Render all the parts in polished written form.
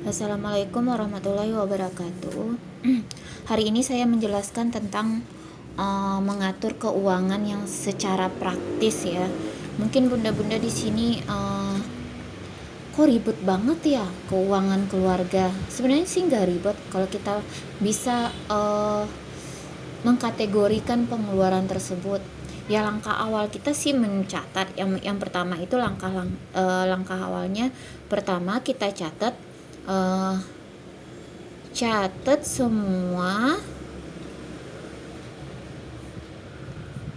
Assalamualaikum warahmatullahi wabarakatuh. Hari ini saya menjelaskan tentang mengatur keuangan yang secara praktis ya. Mungkin bunda-bunda di sini kok ribet banget ya keuangan keluarga. Sebenarnya sih nggak ribet kalau kita bisa mengkategorikan pengeluaran tersebut. Ya langkah awal kita sih mencatat. Yang pertama itu langkah awalnya pertama kita catat semua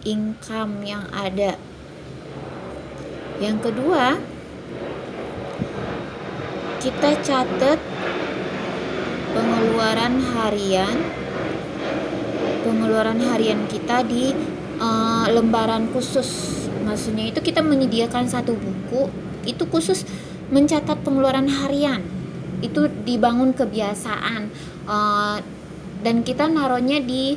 income yang ada. Yang kedua, kita catat pengeluaran harian kita di lembaran khusus. Maksudnya itu kita menyediakan satu buku itu khusus mencatat pengeluaran harian. Itu dibangun kebiasaan dan kita naruhnya di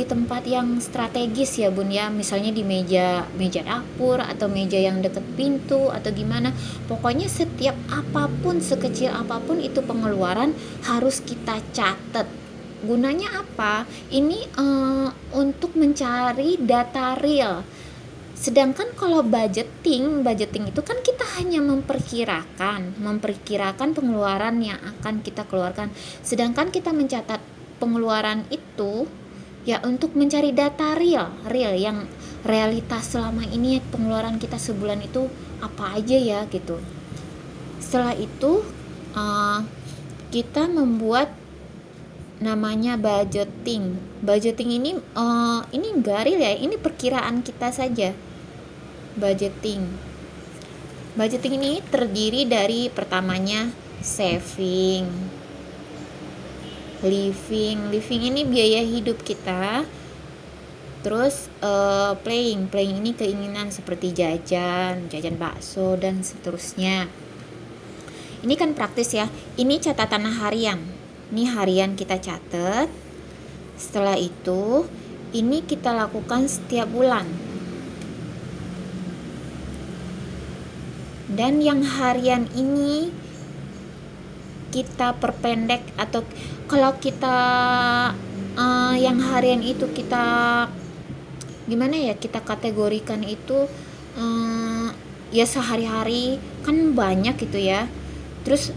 tempat yang strategis ya bun ya, misalnya di meja dapur atau meja yang deket pintu atau gimana. Pokoknya setiap apapun, sekecil apapun itu pengeluaran harus kita catat. Gunanya apa? Ini untuk mencari data real. Sedangkan kalau budgeting itu kan kita hanya memperkirakan pengeluaran yang akan kita keluarkan. Sedangkan kita mencatat pengeluaran itu ya untuk mencari data real yang realitas selama ini pengeluaran kita sebulan itu apa aja ya gitu. Setelah itu kita membuat namanya budgeting ini enggak real ya, ini perkiraan kita saja. Budgeting ini terdiri dari pertamanya saving, living ini biaya hidup kita, terus playing ini keinginan seperti jajan bakso dan seterusnya. Ini kan praktis ya, ini catatan harian, ini harian kita catat. Setelah itu ini kita lakukan setiap bulan. Dan yang harian ini kita perpendek, atau kalau kita yang harian itu kita gimana ya, kita kategorikan itu ya sehari-hari kan banyak gitu ya. Terus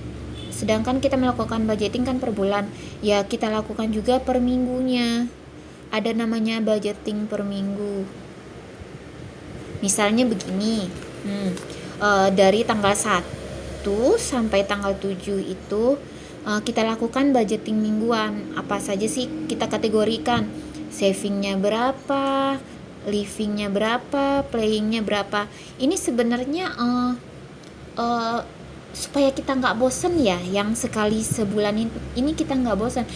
sedangkan kita melakukan budgeting kan per bulan, ya kita lakukan juga per minggunya. Ada namanya budgeting per minggu. Misalnya begini, dari tanggal 1 sampai tanggal 7 itu kita lakukan budgeting mingguan. Apa saja sih kita kategorikan? Savingnya berapa, livingnya berapa, playingnya berapa. Ini sebenarnya supaya kita nggak bosen ya, yang sekali sebulan ini kita nggak bosen,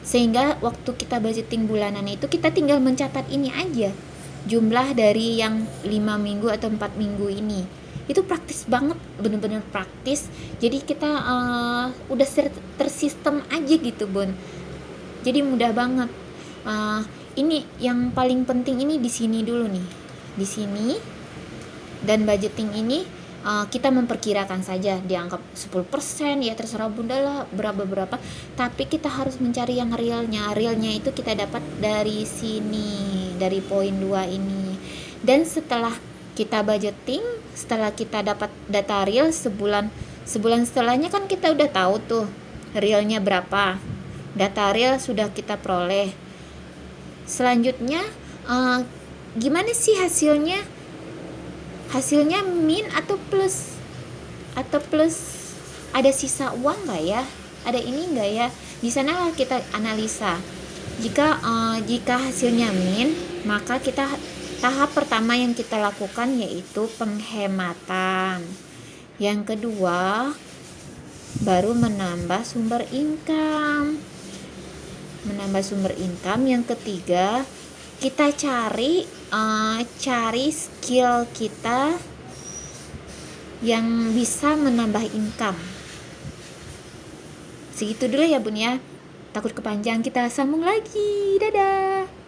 sehingga waktu kita budgeting bulanan itu kita tinggal mencatat ini aja, jumlah dari yang 5 minggu atau 4 minggu ini. Itu praktis banget, bener-bener praktis. Jadi kita udah tersistem aja gitu bun, jadi mudah banget. Ini yang paling penting ini di sini dulu nih, di sini. Dan budgeting ini kita memperkirakan saja, dianggap 10% ya terserah bunda lah, berapa, tapi kita harus mencari yang realnya itu kita dapat dari sini, dari poin 2 ini. Dan setelah kita budgeting, setelah kita dapat data real sebulan setelahnya kan kita udah tahu tuh realnya berapa, data real sudah kita peroleh. Selanjutnya gimana sih hasilnya min atau plus, ada sisa uang nggak ya, ada ini nggak ya. Di sana kita analisa. Jika hasilnya min, maka kita tahap pertama yang kita lakukan yaitu penghematan. Yang kedua baru menambah sumber income. Yang ketiga kita cari skill kita yang bisa menambah income. Segitu dulu ya bun ya, takut kepanjang, kita sambung lagi. Dadah.